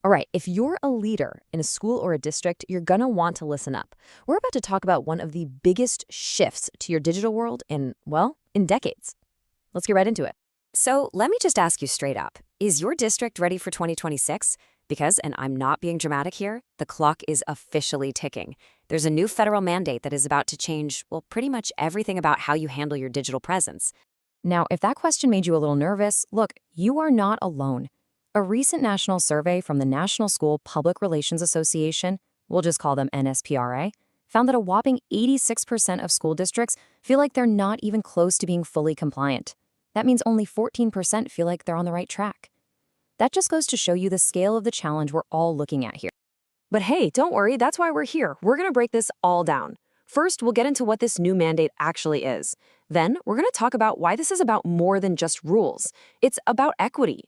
All right, if you're a leader in a school or a district, you're going to want to listen up. We're about to talk about one of the biggest shifts to your digital world in, well, in decades. Let's get right into it. So let me just ask you straight up. Is your district ready for 2026? Because, and I'm not being dramatic here, the clock is officially ticking. There's a new federal mandate that is about to change, well, pretty much everything about how you handle your digital presence. Now, if that question made you a little nervous, look, you are not alone. A recent national survey from the National School Public Relations Association, we'll just call them NSPRA, found that a whopping 86% of school districts feel like they're not even close to being fully compliant. That means only 14% feel like they're on the right track. That just goes to show you the scale of the challenge we're all looking at here. But hey, don't worry, that's why we're here. We're going to break this all down. First, we'll get into what this new mandate actually is. Then, we're going to talk about why this is about more than just rules. It's about equity.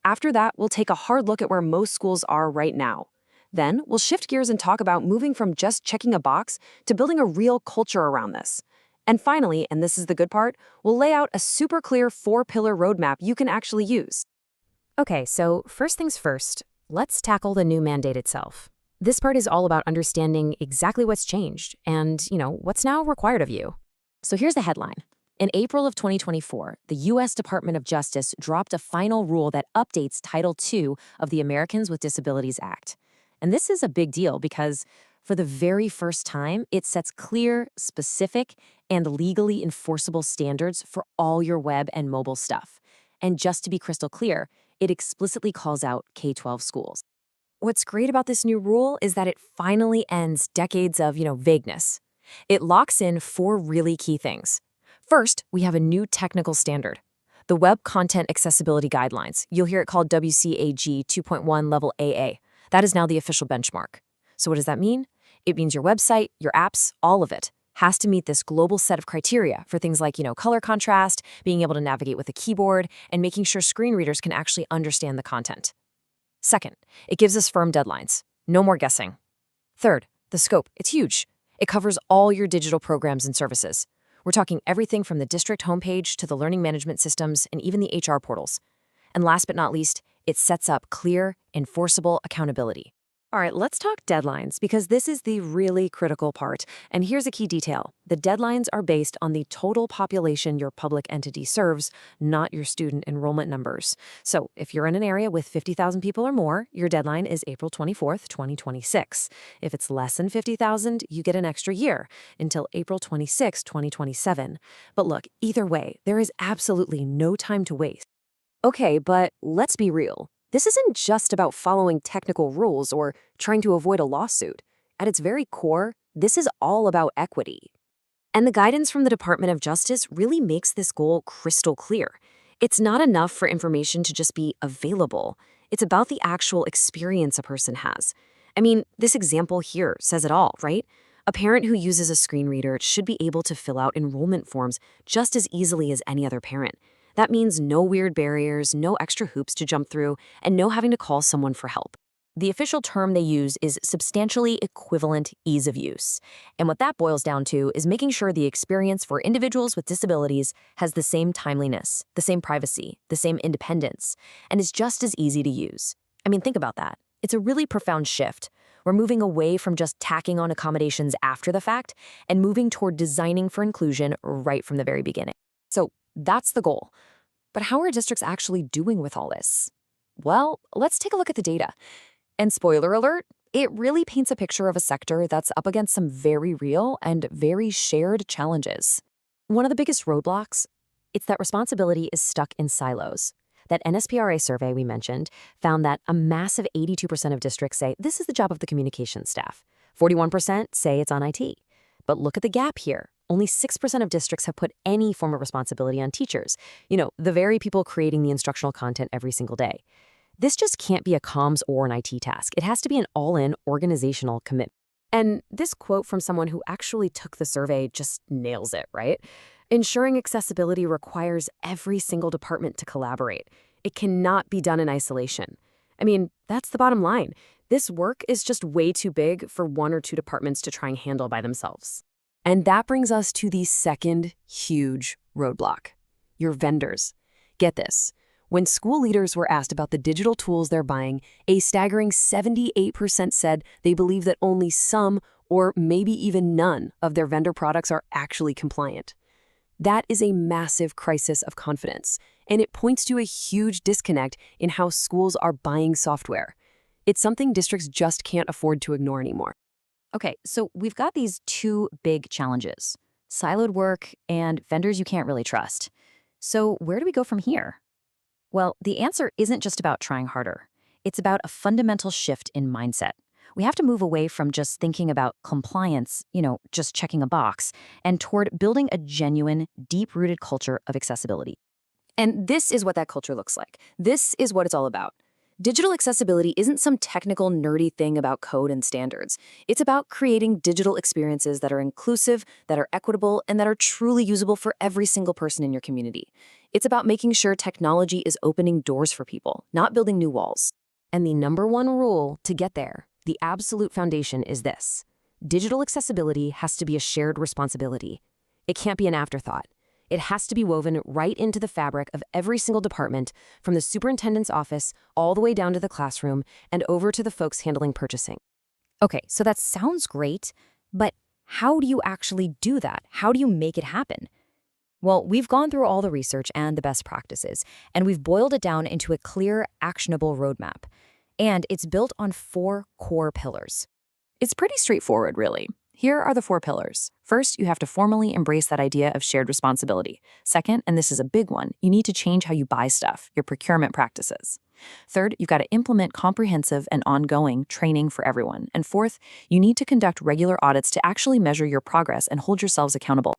After that, we'll take a hard look at where most schools are right now. Then, we'll shift gears and talk about moving from just checking a box to building a real culture around this. And finally, and this is the good part, we'll lay out a super clear 4-pillar roadmap you can actually use. Okay, so first things first, let's tackle the new mandate itself. This part is all about understanding exactly what's changed and, what's now required of you. So here's the headline. In April of 2024, the U.S. Department of Justice dropped a final rule that updates Title II of the Americans with Disabilities Act. And this is a big deal because, for the very first time, it sets clear, specific, and legally enforceable standards for all your web and mobile stuff. And just to be crystal clear, it explicitly calls out K-12 schools. What's great about this new rule is that it finally ends decades of, vagueness. It locks in 4 really key things. First, we have a new technical standard, the Web Content Accessibility Guidelines. You'll hear it called WCAG 2.1 Level AA. That is now the official benchmark. So what does that mean? It means your website, your apps, all of it has to meet this global set of criteria for things like, color contrast, being able to navigate with a keyboard, and making sure screen readers can actually understand the content. Second, it gives us firm deadlines. No more guessing. Third, the scope. It's huge. It covers all your digital programs and services. We're talking everything from the district homepage to the learning management systems and even the HR portals. And last but not least, it sets up clear, enforceable accountability. All right, let's talk deadlines because this is the really critical part. And here's a key detail. The deadlines are based on the total population your public entity serves, not your student enrollment numbers. So if you're in an area with 50,000 people or more, your deadline is April 24th, 2026. If it's less than 50,000, you get an extra year until April 26, 2027. But look, either way, there is absolutely no time to waste. Okay, but let's be real. This isn't just about following technical rules or trying to avoid a lawsuit. At its very core, this is all about equity. And the guidance from the Department of Justice really makes this goal crystal clear. It's not enough for information to just be available. It's about the actual experience a person has. I mean, this example here says it all, right? A parent who uses a screen reader should be able to fill out enrollment forms just as easily as any other parent. That means no weird barriers, no extra hoops to jump through, and no having to call someone for help. The official term they use is substantially equivalent ease of use. And what that boils down to is making sure the experience for individuals with disabilities has the same timeliness, the same privacy, the same independence, and is just as easy to use. I mean, think about that. It's a really profound shift. We're moving away from just tacking on accommodations after the fact and moving toward designing for inclusion right from the very beginning. So that's the goal. But how are districts actually doing with all this? Well, let's take a look at the data. And spoiler alert, it really paints a picture of a sector that's up against some very real and very shared challenges. One of the biggest roadblocks, it's that responsibility is stuck in silos. That NSPRA survey we mentioned found that a massive 82% of districts say this is the job of the communications staff. 41% say it's on IT. But look at the gap here. Only 6% of districts have put any form of responsibility on teachers, the very people creating the instructional content every single day. This just can't be a comms or an IT task. It has to be an all-in organizational commitment. And this quote from someone who actually took the survey just nails it, right? Ensuring accessibility requires every single department to collaborate. It cannot be done in isolation. I mean, that's the bottom line. This work is just way too big for 1 or 2 departments to try and handle by themselves. And that brings us to the second huge roadblock, your vendors. Get this. When school leaders were asked about the digital tools they're buying, a staggering 78% said they believe that only some, or maybe even none, of their vendor products are actually compliant. That is a massive crisis of confidence, and it points to a huge disconnect in how schools are buying software. It's something districts just can't afford to ignore anymore. Okay, so we've got these two big challenges: siloed work and vendors you can't really trust. So where do we go from here? Well, the answer isn't just about trying harder. It's about a fundamental shift in mindset. We have to move away from just thinking about compliance, just checking a box, and toward building a genuine, deep-rooted culture of accessibility. And this is what that culture looks like. This is what it's all about. Digital accessibility isn't some technical, nerdy thing about code and standards. It's about creating digital experiences that are inclusive, that are equitable, and that are truly usable for every single person in your community. It's about making sure technology is opening doors for people, not building new walls. And the number one rule to get there, the absolute foundation, is this: digital accessibility has to be a shared responsibility. It can't be an afterthought. It has to be woven right into the fabric of every single department, from the superintendent's office all the way down to the classroom and over to the folks handling purchasing. Okay, so that sounds great, but how do you actually do that? How do you make it happen? Well, we've gone through all the research and the best practices, and we've boiled it down into a clear, actionable roadmap. And it's built on 4 core pillars. It's pretty straightforward, really. Here are the 4 pillars. First, you have to formally embrace that idea of shared responsibility. Second, and this is a big one, you need to change how you buy stuff, your procurement practices. Third, you've got to implement comprehensive and ongoing training for everyone. And fourth, you need to conduct regular audits to actually measure your progress and hold yourselves accountable.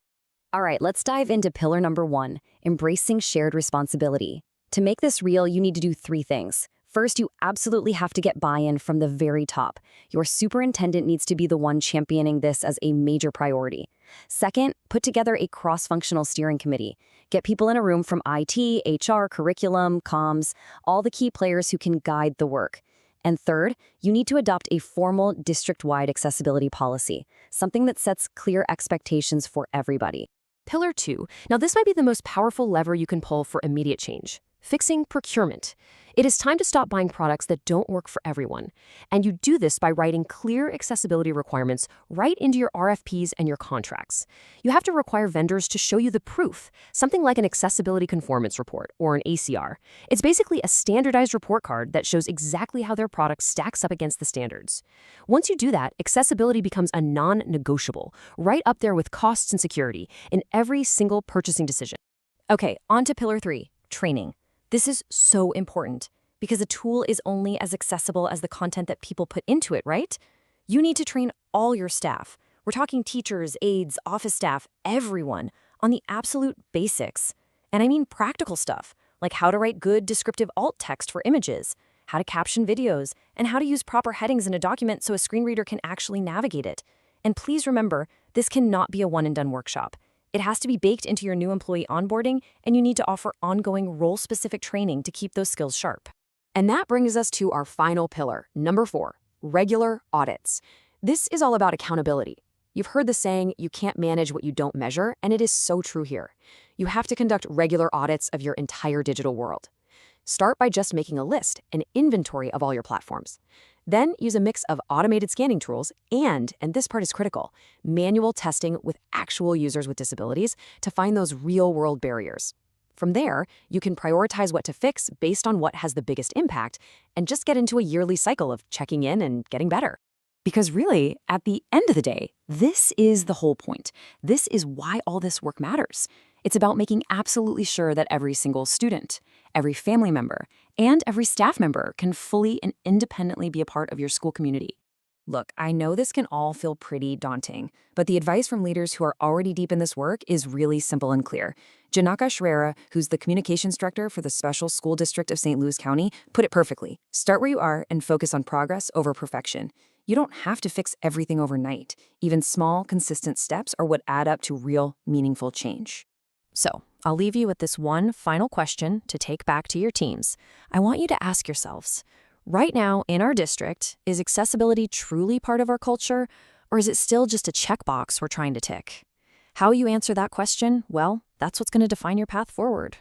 All right, let's dive into pillar number 1, embracing shared responsibility. To make this real, you need to do 3 things. First, you absolutely have to get buy-in from the very top. Your superintendent needs to be the one championing this as a major priority. Second, put together a cross-functional steering committee. Get people in a room from IT, HR, curriculum, comms, all the key players who can guide the work. And third, you need to adopt a formal district-wide accessibility policy, something that sets clear expectations for everybody. Pillar 2. Now, this might be the most powerful lever you can pull for immediate change: fixing procurement. It is time to stop buying products that don't work for everyone. And you do this by writing clear accessibility requirements right into your RFPs and your contracts. You have to require vendors to show you the proof, something like an Accessibility Conformance Report or an ACR. It's basically a standardized report card that shows exactly how their product stacks up against the standards. Once you do that, accessibility becomes a non-negotiable, right up there with costs and security in every single purchasing decision. Okay, on to pillar 3, training. This is so important because a tool is only as accessible as the content that people put into it, right? You need to train all your staff. We're talking teachers, aides, office staff, everyone, on the absolute basics. And I mean practical stuff, like how to write good descriptive alt text for images, how to caption videos, and how to use proper headings in a document so a screen reader can actually navigate it. And please remember, this cannot be a one-and-done workshop. It has to be baked into your new employee onboarding, and you need to offer ongoing role-specific training to keep those skills sharp. And that brings us to our final pillar, number 4, regular audits. This is all about accountability. You've heard the saying, you can't manage what you don't measure, and it is so true here. You have to conduct regular audits of your entire digital world. Start by just making a list, an inventory of all your platforms. Then use a mix of automated scanning tools and this part is critical, manual testing with actual users with disabilities to find those real-world barriers. From there, you can prioritize what to fix based on what has the biggest impact and just get into a yearly cycle of checking in and getting better. Because really, at the end of the day, this is the whole point. This is why all this work matters. It's about making absolutely sure that every single student, every family member, and every staff member can fully and independently be a part of your school community. Look, I know this can all feel pretty daunting, but the advice from leaders who are already deep in this work is really simple and clear. Janaka Shrera, who's the communications director for the Special School District of St. Louis County, put it perfectly. Start where you are and focus on progress over perfection. You don't have to fix everything overnight. Even small, consistent steps are what add up to real, meaningful change. So, I'll leave you with this one final question to take back to your teams. I want you to ask yourselves, right now in our district, is accessibility truly part of our culture, or is it still just a checkbox we're trying to tick? How you answer that question, well, that's what's going to define your path forward.